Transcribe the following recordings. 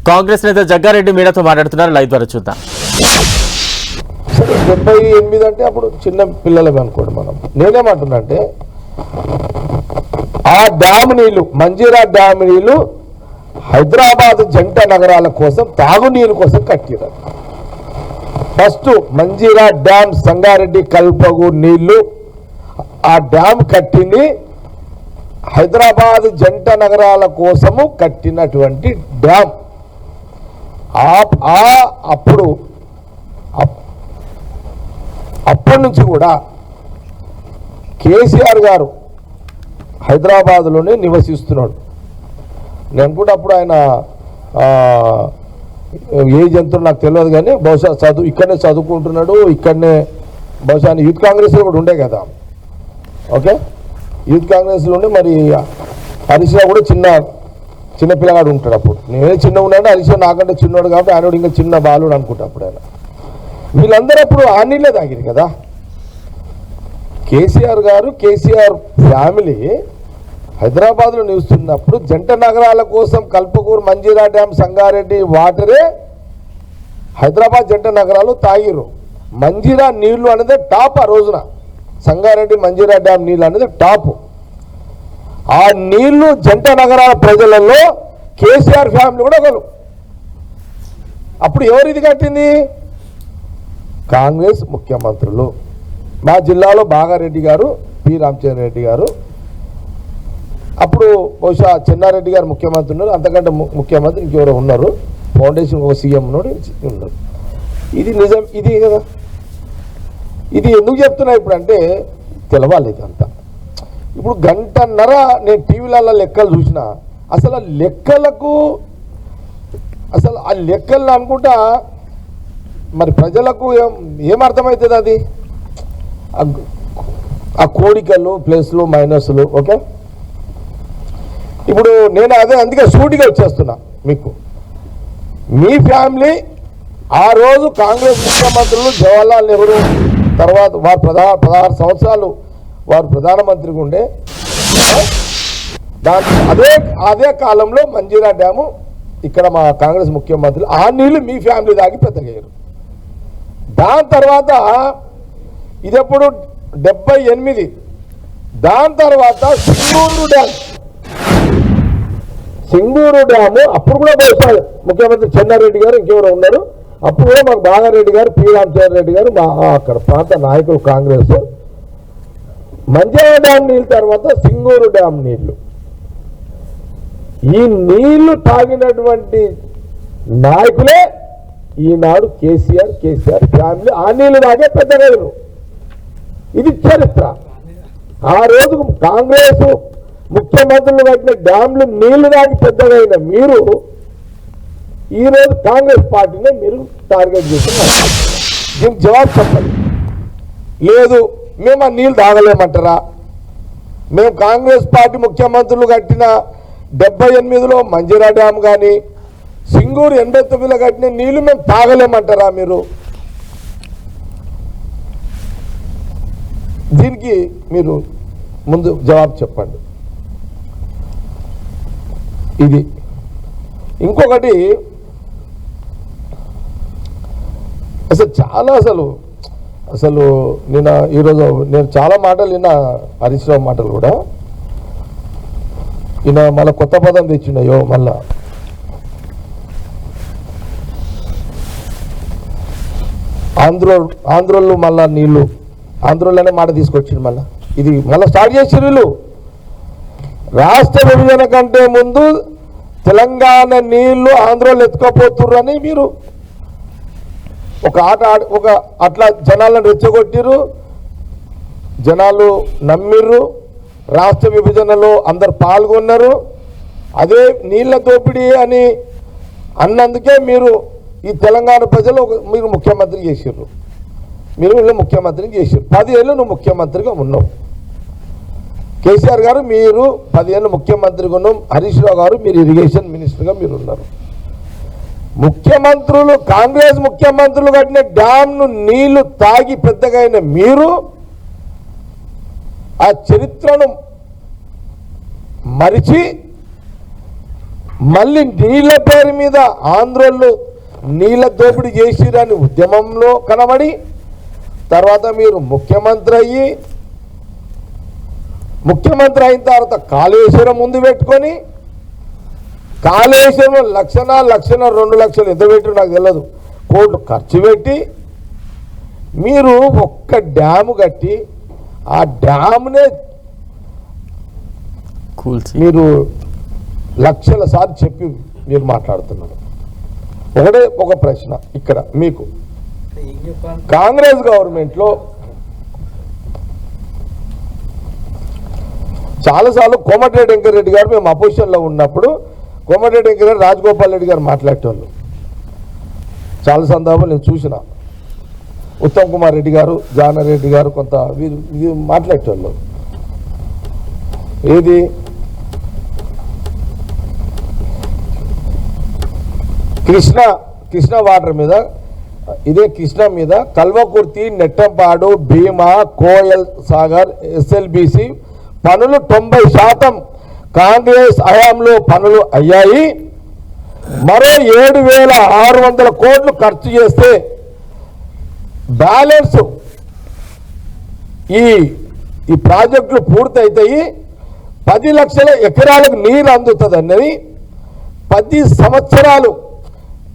కాంగ్రెస్ నేత జగ్గారెడ్డి మీడియాతో మాట్లాడుతున్నారు. లైవ్ ద్వారా చూద్దాం. సరే 78 అంటే అప్పుడు చిన్న పిల్లలమే అనుకోండి. మనం నేనేమంటున్నా అంటే ఆ డ్యామ్ నీళ్లు, మంజీరా డ్యామ్ నీళ్లు హైదరాబాద్ జంట నగరాల కోసం తాగునీరు కోసం కట్టారు. ఫస్ట్ మంజీరా డ్యామ్, సంగారెడ్డి కల్పగు నీళ్లు ఆ డ్యామ్ కట్టింది హైదరాబాద్ జంట నగరాల కోసము కట్టినటువంటి డ్యామ్. అప్పటి నుంచి కూడా కేసీఆర్ గారు హైదరాబాద్లోనే నివసిస్తున్నాడు. నేను అనుకుంటే అప్పుడు ఆయన ఏ జంతువు నాకు తెలియదు, కానీ బహుశా ఇక్కడనే చదువుకుంటున్నాడు. ఇక్కడనే బహుశా ఆయన యూత్ కాంగ్రెస్లో కూడా ఉండే కదా. ఓకే, యూత్ కాంగ్రెస్లో ఉండి మరి హరీష్ రావు కూడా చిన్న పిల్లగాడు ఉంటాడు. అప్పుడు నేనే చిన్న ఉన్నాడు, హరీష్ రావు నాకంటే చిన్నవాడు కాబట్టి ఆయన ఇంకా చిన్న బాలుడు అనుకుంటా. అప్పుడు ఆయన వీళ్ళందరూ అప్పుడు ఆ నీళ్ళే తాగిరు కదా. కేసీఆర్ గారు, కేసీఆర్ ఫ్యామిలీ హైదరాబాద్లో నివసిస్తున్నప్పుడు జంట నగరాల కోసం కల్పకూరు, మంజీరా డ్యామ్, సంగారెడ్డి వాటరే హైదరాబాద్ జంట నగరాలు తాగిరు. మంజీరా నీళ్లు అనేది టాప్. ఆ రోజున సంగారెడ్డి మంజీరా డ్యామ్ నీళ్ళు అనేది టాప్. ఆ నీళ్లు జంట నగరాల ప్రజలలో కేసీఆర్ ఫ్యామిలీ కూడా ఒకరు. అప్పుడు ఎవరు ఇది కట్టింది? కాంగ్రెస్ ముఖ్యమంత్రులు. మా జిల్లాలో బాగారెడ్డి గారు, పి రామచంద్ర రెడ్డి గారు, అప్పుడు బహుశా చెన్నారెడ్డి గారు ముఖ్యమంత్రి ఉన్నారు. అంతకంటే ముఖ్యమంత్రి ఇంకెవరో ఉన్నారు. ఫౌండేషన్ ఒక సీఎం ఉన్నారు. ఇది నిజం, ఇది కదా. ఇది ఎందుకు చెప్తున్నా ఇప్పుడు అంటే తెలవాలి ఇదంతా. ఇప్పుడు గంటన్నర నేను టీవీలలో లెక్కలు చూసిన, అసలు ఆ లెక్కలు అనుకుంటా మరి ప్రజలకు ఏమర్థమవుతుంది? అది ఆ కోడికలు, ప్లస్లు, మైనస్లు. ఓకే, ఇప్పుడు నేను అందుకే సూటిగా వచ్చేస్తున్నా మీకు. మీ ఫ్యామిలీ ఆ రోజు కాంగ్రెస్ ముఖ్యమంత్రులు జవహర్లాల్ నెహ్రూ తర్వాత వారు 16 సంవత్సరాలు వారు ప్రధానమంత్రిగా ఉండే అదే కాలంలో మంజీరా డ్యాము ఇక్కడ మా కాంగ్రెస్ ముఖ్యమంత్రులు ఆ నీళ్లు మీ ఫ్యామిలీ దాగి పెద్దగయ్యారు. దాని తర్వాత ఇదెప్పుడు 78. దాని తర్వాత సింగూరు డ్యాము అప్పుడు కూడా బహుశా ముఖ్యమంత్రి చెన్నారెడ్డి గారు ఇంకెవరో ఉన్నారు. అప్పుడు కూడా మాకు బాగారెడ్డి గారు, పి రామచంద్ర రెడ్డి గారు అక్కడ ప్రాంత నాయకులు కాంగ్రెస్. మంజీరా డ్యామ్ నీళ్ళు తర్వాత సింగూరు డ్యామ్ నీళ్లు, ఈ నీళ్లు తాగినటువంటి నాయకులే ఈనాడు కేసీఆర్ ఫ్యామిలీ. ఆ నీళ్లు తాగే పెద్దగైరు. ఇది చరిత్ర. ఆ రోజు కాంగ్రెస్ ముఖ్యమంత్రులు కట్టిన డ్యామ్లు నీళ్లు తాగి పెద్దగైన మీరు ఈరోజు కాంగ్రెస్ పార్టీని మీరు టార్గెట్ చేస్తున్నారు. దీనికి జవాబు చెప్పండి. లేదు మేము ఆ నీళ్ళు తాగలేమంటారా? మేము కాంగ్రెస్ పార్టీ ముఖ్యమంత్రులు కట్టిన 78లో మంజీరా డ్యామ్ కానీ సింగూరు 89లో కట్టిన నీళ్లు మేము తాగలేమంటారా? మీరు దీనికి మీరు ముందు జవాబు చెప్పండి. ఇది ఇంకొకటి అసలు ఈరోజు నేను చాలా మాటలు విన్నా, హరీష్ రావు మాటలు కూడా. ఈయన మళ్ళీ కొత్త పదం తెచ్చినాయో, మళ్ళా ఆంధ్రోళ్ళు మళ్ళా నీళ్లు ఆంధ్రోళ్ళనే మాట తీసుకొచ్చిండు. మళ్ళీ ఇది మళ్ళీ స్టార్ట్ చేసిర్రు వీళ్ళు. రాష్ట్ర విభజన కంటే ముందు తెలంగాణ నీళ్లు ఆంధ్రోళ్ళు ఎత్తుకపోతుర్రని మీరు అట్లా జనాలను రెచ్చగొట్టిరు. జనాలు నమ్మిర్రు. రాష్ట్ర విభజనలో అందరు పాల్గొన్నారు. అదే నీళ్ల దోపిడీ అని అన్నందుకే మీరు ఈ తెలంగాణ ప్రజలు మీరు ముఖ్యమంత్రి చేసిర్రు. మీరు వీళ్ళు ముఖ్యమంత్రిని చేసిర్రు. 10 ఏళ్ళు నువ్వు ముఖ్యమంత్రిగా ఉన్నావు. కేసీఆర్ గారు మీరు 10 ఏళ్ళు ముఖ్యమంత్రిగా ఉన్నాం. హరీష్ రావు గారు మీరు ఇరిగేషన్ మినిస్టర్గా మీరు ఉన్నారు. ముఖ్యమంత్రులు, కాంగ్రెస్ ముఖ్యమంత్రులు కట్టిన డ్యామ్ను నీళ్లు తాగి పెద్దగైన మీరు ఆ చరిత్రను మరిచి మళ్ళీ నీళ్ళ పేరు మీద ఆంధ్రోళ్ళు నీళ్ళ దోపిడీ చేసిరని ఉద్యమంలో కనబడి తర్వాత మీరు ముఖ్యమంత్రి అయిన తర్వాత కాళేశ్వరం ముందు పెట్టుకొని కాళేశ్వరం లక్ష 2 లక్షలు ఎంత పెట్టు నాకు తెలియదు కోట్లు ఖర్చు పెట్టి మీరు ఒక్క డ్యాము కట్టి ఆ డ్యామ్నే మీరు లక్షల సార్లు చెప్పి మీరు మాట్లాడుతున్నారు. ఒక ప్రశ్న ఇక్కడ మీకు కాంగ్రెస్ గవర్నమెంట్లో చాలాసార్లు కోమటిరెడ్డి వెంకటరెడ్డి గారు మేము అపోజిషన్లో ఉన్నప్పుడు కోమటిరెడ్డి వెంకటరెడ్డి రాజగోపాల్ రెడ్డి గారు మాట్లాడేవాళ్ళు చాలా సందర్భాలు నేను చూసిన. ఉత్తమ్ కుమార్ రెడ్డి గారు జానారెడ్డి గారు కొంత వీరు మాట్లాడేవాళ్ళు. ఏది కృష్ణ వాటర్ మీద ఇదే కృష్ణ మీద కల్వకుర్తి నెట్టంపాడు భీమా కోయల్ సాగర్ ఎస్ఎల్బిసి పనులు 90% కాంగ్రెస్ హయాంలో పనులు అయ్యాయి. మరో 7,600 కోట్లు ఖర్చు చేస్తే బ్యాలెన్స్ ఈ ప్రాజెక్టులు పూర్తయితాయి. 10 లక్షల ఎకరాలకు నీరు అందుతుంది అన్నది 10 సంవత్సరాలు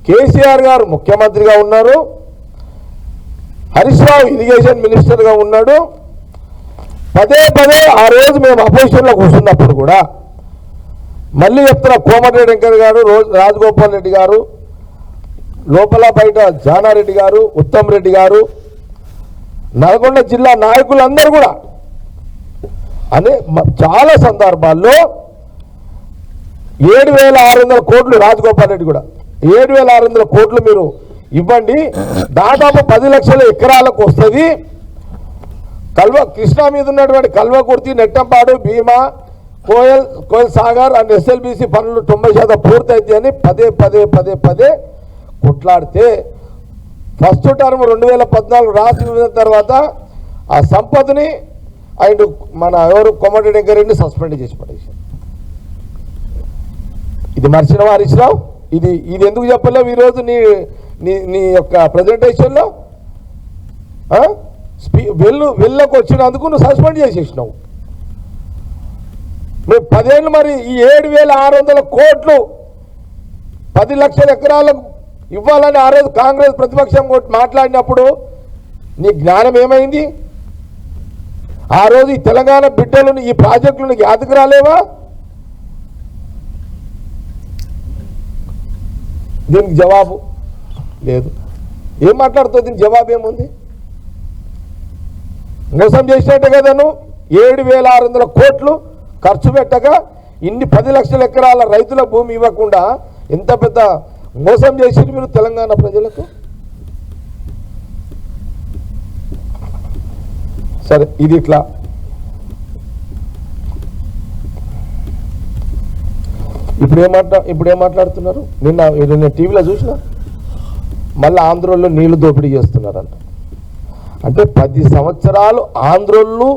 కేసీఆర్ గారు ముఖ్యమంత్రిగా ఉన్నారు. హరీష్ రావు ఇరిగేషన్ మినిస్టర్గా ఉన్నాడు. పదే ఆ రోజు మేము అపోజిషన్లో కూర్చున్నప్పుడు కూడా మళ్ళీ చెప్తున్న కోమటిరెడ్డి వెంకయ్య గారు రాజగోపాల్ రెడ్డి గారు లోపల బయట జానారెడ్డి గారు ఉత్తమ్ రెడ్డి గారు నల్గొండ జిల్లా నాయకులందరూ కూడా అనే చాలా సందర్భాల్లో 7,600 కోట్లు రాజగోపాల్ రెడ్డి కూడా 7,600 కోట్లు మీరు ఇవ్వండి, దాదాపు 10 లక్షల ఎకరాలకు వస్తుంది. కృష్ణా మీద ఉన్నటువంటి కల్వకుర్తి నెట్టంపాడు భీమా కోయల్ సాగర్ అండ్ ఎస్ఎల్బిసి పనులు 90% పూర్తయితే అని పదే కొట్లాడితే ఫస్ట్ టర్మ్ 2014 రాసిన తర్వాత ఆ సంపదని అండ్ మన ఎవరు కోమటిరెడ్డి వెంకరెడ్డిని సస్పెండ్ చేసి పడేసి ఇది మర్చిన హరీష్ రావు ఇది ఎందుకు చెప్పలేవు ఈరోజు నీ యొక్క ప్రజెంటేషన్లో వెళ్ళకు వచ్చినందుకు నువ్వు సస్పెండ్ చేసేసినావు. నువ్వు 10 ఏళ్ళు మరి ఈ 7,600 కోట్లు 10 లక్షల ఎకరాలకు ఇవ్వాలని ఆ రోజు కాంగ్రెస్ ప్రతిపక్షం మాట్లాడినప్పుడు నీ జ్ఞానం ఏమైంది? ఆ రోజు ఈ తెలంగాణ బిడ్డలను ఈ ప్రాజెక్టులను యాదకు రాలేవా? దీనికి జవాబు లేదు. ఏం మాట్లాడుతుంది? దీనికి జవాబు ఏముంది? మోసం చేసినట్టే కదా నువ్వు 7,600 కోట్లు ఖర్చు పెట్టగా ఇన్ని 10 లక్షల ఎకరాల రైతుల భూమి ఇవ్వకుండా ఎంత పెద్ద మోసం చేసి మీరు తెలంగాణ ప్రజలకు. సరే ఇది ఇట్లా ఇప్పుడు ఏం మాట్లాడుతున్నారు? నిన్న టీవీలో చూసిన మళ్ళీ ఆంధ్రోళ్ళు నీళ్లు దోపిడీ చేస్తున్నారంట. అంటే 10 సంవత్సరాలు ఆంధ్రోళ్ళు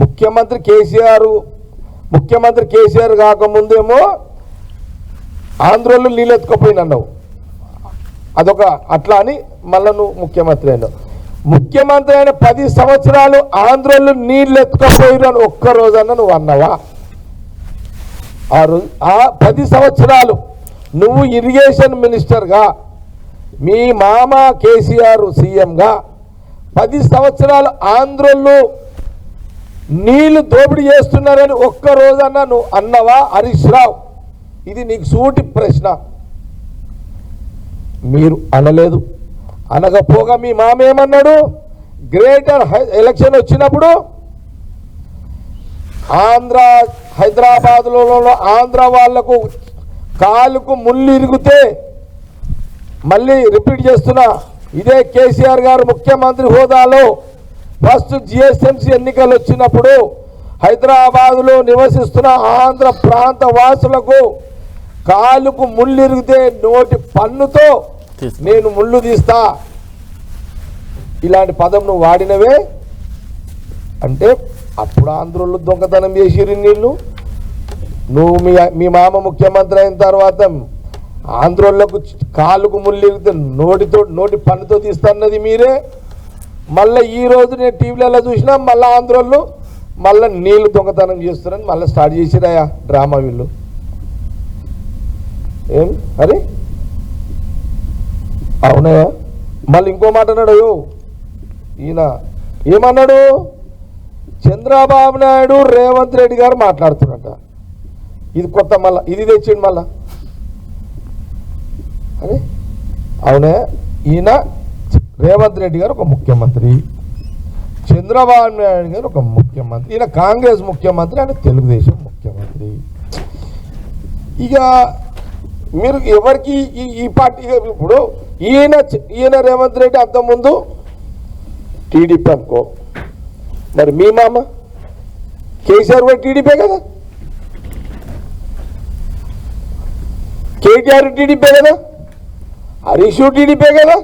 ముఖ్యమంత్రి కేసీఆర్ కాకముందేమో ఆంధ్రోళ్ళు నీళ్ళు ఎత్తుకపోయినన్నావు, అదొక అట్లా అని మళ్ళీ నువ్వు ముఖ్యమంత్రి అయినావు. ముఖ్యమంత్రి అయిన 10 సంవత్సరాలు ఆంధ్రోళ్ళు నీళ్ళు ఎత్తుకపోయిరు అని ఒక్కరోజన్నా నువ్వు అన్నావా? ఆ రోజు ఆ 10 సంవత్సరాలు నువ్వు ఇరిగేషన్ మినిస్టర్గా మీ మామ కేసీఆర్ సీఎంగా 10 సంవత్సరాలు ఆంధ్రోళ్ళు నీళ్లు దోపిడీ చేస్తున్నారని ఒక్కరోజన్నా నువ్వు అన్నవా హరీష్ రావు? ఇది నీకు సూటి ప్రశ్న. మీరు అనలేదు. అనకపోగా మీ మామ ఏమన్నాడు? గ్రేటర్ ఎలక్షన్ వచ్చినప్పుడు హైదరాబాద్లో ఆంధ్ర వాళ్లకు కాలుకు ముళ్ళు ఇరిగితే, మళ్ళీ రిపీట్ చేస్తున్నా, ఇదే కేసీఆర్ గారు ముఖ్యమంత్రి హోదాలో ఫస్ట్ జిఎస్ఎంసీ ఎన్నికలు వచ్చినప్పుడు హైదరాబాద్లో నివసిస్తున్న ఆంధ్ర ప్రాంత వాసులకు కాలుకు ముళ్ళు ఇరిగితే నోటి పన్నుతో నేను ముళ్ళు తీస్తా, ఇలాంటి పదం నువ్వు వాడినవే. అంటే అప్పుడు ఆంధ్రోళ్ళు దొంగతనం చేసిరు నీళ్ళు, నువ్వు మీ మామ ముఖ్యమంత్రి అయిన తర్వాత ఆంధ్రోళ్లకు కాళ్ళకు ముళ్ళిగితే నోటి పన్నుతో తీస్తున్నది మీరే. మళ్ళీ ఈరోజు నేను టీవీలలో చూసినా మళ్ళీ ఆంధ్రోళ్ళు మళ్ళీ నీళ్లు దొంగతనం చేస్తున్నారని మళ్ళీ స్టార్ట్ చేసిరాయా డ్రామా వీళ్ళు. ఏం అరే అవునయా. మళ్ళీ ఇంకో మాట అన్నాడు ఈయన, ఏమన్నాడు? చంద్రబాబు నాయుడు రేవంత్ రెడ్డి గారు మాట్లాడుతున్నట్ట. ఇది కొత్త, మళ్ళా ఇది తెచ్చిండు మళ్ళా. అరే అవునే, ఈయన రేవంత్ రెడ్డి గారు ఒక ముఖ్యమంత్రి, చంద్రబాబు నాయుడు గారు ఒక ముఖ్యమంత్రి, ఈయన కాంగ్రెస్ ముఖ్యమంత్రి, ఆయన తెలుగుదేశం ముఖ్యమంత్రి. ఇక మీరు ఎవరికి ఈ పార్టీ, ఇప్పుడు ఈయన రేవంత్ రెడ్డి అంతకుముందు టీడీపీ అనుకో, మరి మీ మామ కేసీఆర్ కూడా టీడీపీ కదా, కేటీఆర్ టీడీపీ కదా, హరీష్ టీడీపీ కదా.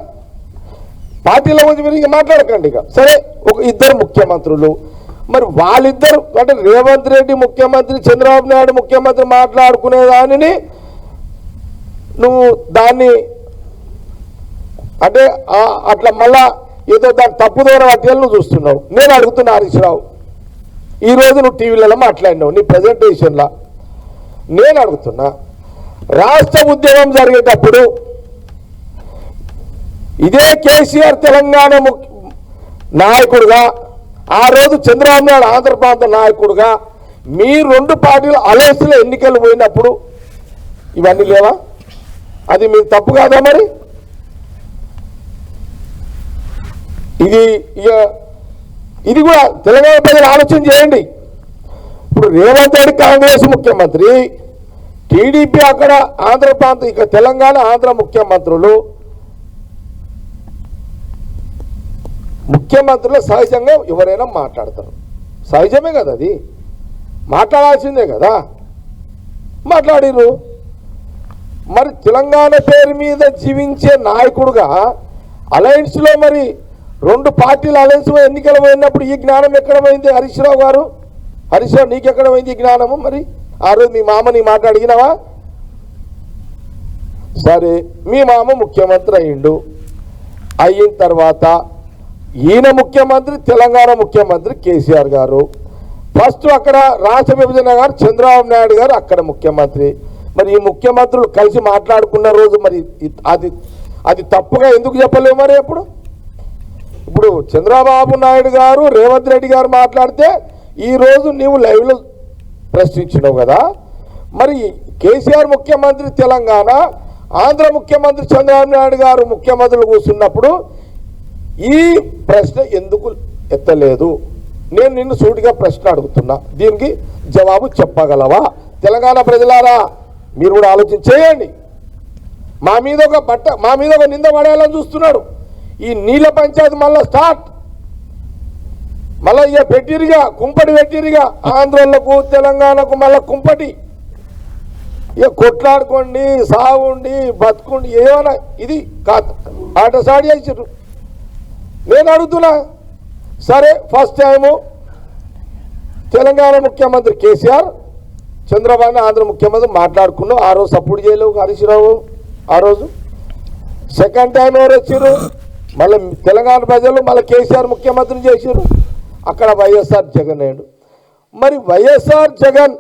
పార్టీల గురించి మీరు ఇక మాట్లాడకండి. ఇక సరే, ఒక ఇద్దరు ముఖ్యమంత్రులు, మరి వాళ్ళిద్దరు అంటే రేవంత్ రెడ్డి ముఖ్యమంత్రి, చంద్రబాబు నాయుడు ముఖ్యమంత్రి మాట్లాడుకునే దానిని నువ్వు దాన్ని అంటే అట్లా మళ్ళా ఏదో దాన్ని తప్పుదోన పట్టేయాలని నువ్వు చూస్తున్నావు. నేను అడుగుతున్నా హరీష్ రావు, ఈరోజు నువ్వు టీవీలలో మాట్లాడినావు నీ ప్రజెంటేషన్లో. నేను అడుగుతున్నా, రాష్ట్ర ఉద్యమం జరిగేటప్పుడు ఇదే కేసీఆర్ తెలంగాణ నాయకుడుగా, ఆ రోజు చంద్రబాబు నాయుడు ఆంధ్ర ప్రాంత నాయకుడుగా, మీ రెండు పార్టీల అలయన్స్లో ఎన్నికలు పోయినప్పుడు ఇవన్నీ లేవా? అది మీరు తప్పు కాదా? మరి ఇది కూడా తెలంగాణ ప్రజలు ఆలోచన చేయండి. ఇప్పుడు రేవంత్ రెడ్డి కాంగ్రెస్ ముఖ్యమంత్రి, టీడీపీ అక్కడ ఆంధ్ర ప్రాంతం, ఇక్కడ తెలంగాణ ఆంధ్ర ముఖ్యమంత్రులు సహజంగా ఎవరైనా మాట్లాడతారు, సహజమే కదా, అది మాట్లాడాల్సిందే కదా, మాట్లాడిరు. మరి తెలంగాణ పేరు మీద జీవించే నాయకుడుగా అలయన్స్లో మరి రెండు పార్టీల అలయన్స్లో ఎన్నికలు పోయినప్పుడు ఈ జ్ఞానం ఎక్కడ పోయింది హరీష్ రావు గారు? హరీష్ రావు నీకెక్కడ పోయింది ఈ జ్ఞానము? మరి ఆ రోజు మీ మామ నీ మాట అడిగినావా? సరే, మీ మామ ముఖ్యమంత్రి అయిన తర్వాత ఈయన ముఖ్యమంత్రి, తెలంగాణ ముఖ్యమంత్రి కేసీఆర్ గారు, ఫస్ట్ అక్కడ రాష్ట్ర విభజన గారు చంద్రబాబు నాయుడు గారు అక్కడ ముఖ్యమంత్రి. మరి ఈ ముఖ్యమంత్రులు కలిసి మాట్లాడుకున్న రోజు మరి అది తప్పుగా ఎందుకు చెప్పలేవు? మరి ఇప్పుడు చంద్రబాబు నాయుడు గారు రేవంత్ రెడ్డి గారు మాట్లాడితే ఈరోజు నీవు లైవ్లో ప్రశ్నించినావు కదా. మరి కేసీఆర్ ముఖ్యమంత్రి తెలంగాణ, ఆంధ్ర ముఖ్యమంత్రి చంద్రబాబు నాయుడు గారు ముఖ్యమంత్రులు కూర్చున్నప్పుడు ఈ ప్రశ్న ఎందుకు ఎత్తలేదు? నేను నిన్ను సూటిగా ప్రశ్న అడుగుతున్నా, దీనికి జవాబు చెప్పగలవా? తెలంగాణ ప్రజలారా మీరు కూడా ఆలోచన చేయండి. మా మీద ఒక నింద పడేయాలని చూస్తున్నాడు. ఈ నీళ్ళ పంచాయతీ మళ్ళీ స్టార్ట్, మళ్ళీ ఇక పెట్టిరిగా, కుంపటి పెట్టిరిగా, ఆంధ్రోళ్లకు తెలంగాణకు మళ్ళీ కుంపటి. ఇక కొట్లాడుకోండి, సాగుండి, బతుకుండి, ఏమైనా ఇది కాదు, ఆట స్టార్ట్ చేసారు. నేను అడుగుతున్నా, సరే ఫస్ట్ టైము తెలంగాణ ముఖ్యమంత్రి కేసీఆర్, చంద్రబాబు ఆంధ్ర ముఖ్యమంత్రి మాట్లాడుకున్నాం. ఆ రోజు సపోర్ట్ చేయలేవు హరీష్ రావు. ఆ రోజు సెకండ్ టైం ఎవరు వచ్చారు? మళ్ళీ తెలంగాణ ప్రజలు మళ్ళీ కేసీఆర్ ముఖ్యమంత్రిని చేశారు. అక్కడ వైఎస్ఆర్ జగన్ అయ్యాడు. మరి వైఎస్ఆర్ జగన్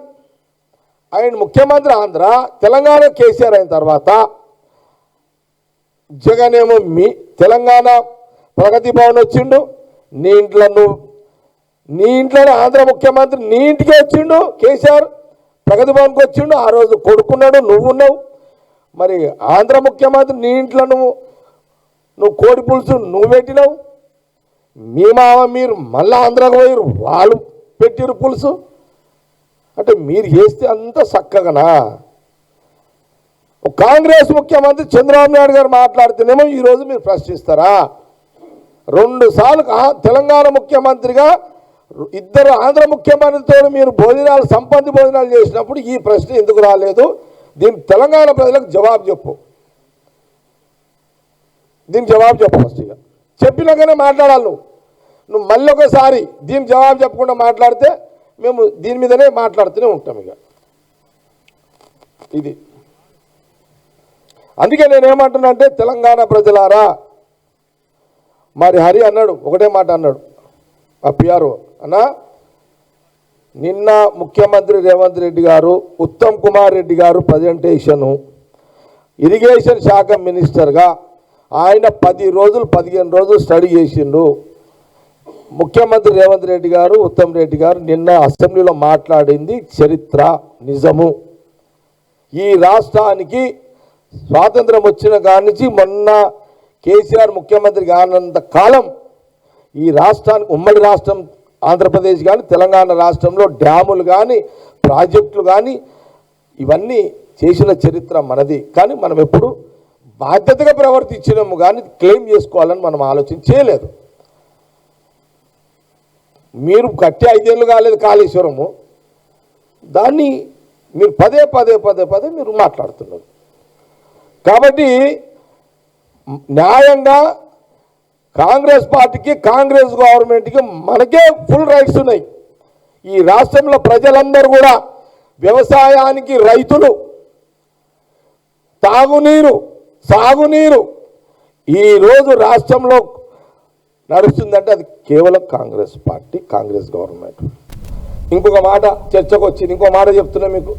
ఆయన ముఖ్యమంత్రి ఆంధ్ర, తెలంగాణ కేసీఆర్ అయిన తర్వాత జగన్ ఏమో మీ తెలంగాణ ప్రగతి భవన్ వచ్చిండు, నీ ఇంట్లోనే ఆంధ్ర ముఖ్యమంత్రి నీ ఇంటికే వచ్చిండు, కేసీఆర్ ప్రగతి భవన్కి వచ్చిండు. ఆ రోజు కొడుకున్నాడు, నువ్వున్నావు. మరి ఆంధ్ర ముఖ్యమంత్రి నీ ఇంట్లో నువ్వు కోడి పులుసు నువ్వు పెట్టినావు. మీ మామ మీరు మళ్ళీ ఆంధ్రాకు పోయారు, వాళ్ళు పెట్టిరు పులుసు. అంటే మీరు చేస్తే అంత చక్కగానా? కాంగ్రెస్ ముఖ్యమంత్రి చంద్రబాబు నాయుడు గారు మాట్లాడితేనేమో ఈరోజు మీరు ప్రశ్నిస్తారా? 2 సార్లు తెలంగాణ ముఖ్యమంత్రిగా ఇద్దరు ఆంధ్ర ముఖ్యమంత్రితో మీరు భోజనాలు, సంపత్తి భోజనాలు చేసినప్పుడు ఈ ప్రశ్న ఎందుకు రాలేదు? దీనికి తెలంగాణ ప్రజలకు జవాబు చెప్పు. దీనికి జవాబు చెప్పు. ఫస్ట్ ఇక చెప్పినాకనే మాట్లాడాలి. నువ్వు మళ్ళీ ఒకసారి దీనికి జవాబు చెప్పకుండా మాట్లాడితే మేము దీని మీదనే మాట్లాడుతూనే ఉంటాం. ఇక ఇది. అందుకే నేనేమంటున్నా అంటే తెలంగాణ ప్రజలారా, మరి హరి అన్నాడు ఒకటే మాట అన్నాడు ఆ పిఆర్ఓ అన్నా, నిన్న ముఖ్యమంత్రి రేవంత్ రెడ్డి గారు ఉత్తమ్ కుమార్ రెడ్డి గారు ప్రజెంటేషను ఇరిగేషన్ శాఖ మినిస్టర్గా ఆయన 10 రోజులు 15 రోజులు స్టడీ చేసిండు. ముఖ్యమంత్రి రేవంత్ రెడ్డి గారు ఉత్తమ్ రెడ్డి గారు నిన్న అసెంబ్లీలో మాట్లాడింది చరిత్ర, నిజము. ఈ రాష్ట్రానికి స్వాతంత్రం వచ్చిన కాడి నుంచి మొన్న కేసీఆర్ ముఖ్యమంత్రి కానంత కాలం ఈ రాష్ట్రానికి, ఉమ్మడి రాష్ట్రం ఆంధ్రప్రదేశ్ కానీ తెలంగాణ రాష్ట్రంలో డ్యాములు కానీ ప్రాజెక్టులు కానీ ఇవన్నీ చేసిన చరిత్ర మనది. కానీ మనం ఎప్పుడు బాధ్యతగా ప్రవర్తించినాము కానీ క్లెయిమ్ చేసుకోవాలని మనం ఆలోచన చేయలేదు. మీరు కట్టి 5 ఏళ్ళు కాలేదు కాళేశ్వరము, దాన్ని మీరు పదే పదే పదే పదే మీరు మాట్లాడుతున్నారు. కాబట్టి న్యాయంగా కాంగ్రెస్ పార్టీకి, కాంగ్రెస్ గవర్నమెంట్కి మనకే ఫుల్ రైట్స్ ఉన్నాయి. ఈ రాష్ట్రంలో ప్రజలందరూ కూడా వ్యవసాయానికి, రైతులు, తాగునీరు, సాగునీరు ఈరోజు రాష్ట్రంలో నడుస్తుందంటే అది కేవలం కాంగ్రెస్ పార్టీ, కాంగ్రెస్ గవర్నమెంట్. ఇంకొక మాట చర్చకు వచ్చింది, ఇంకో మాట చెప్తున్నా మీకు.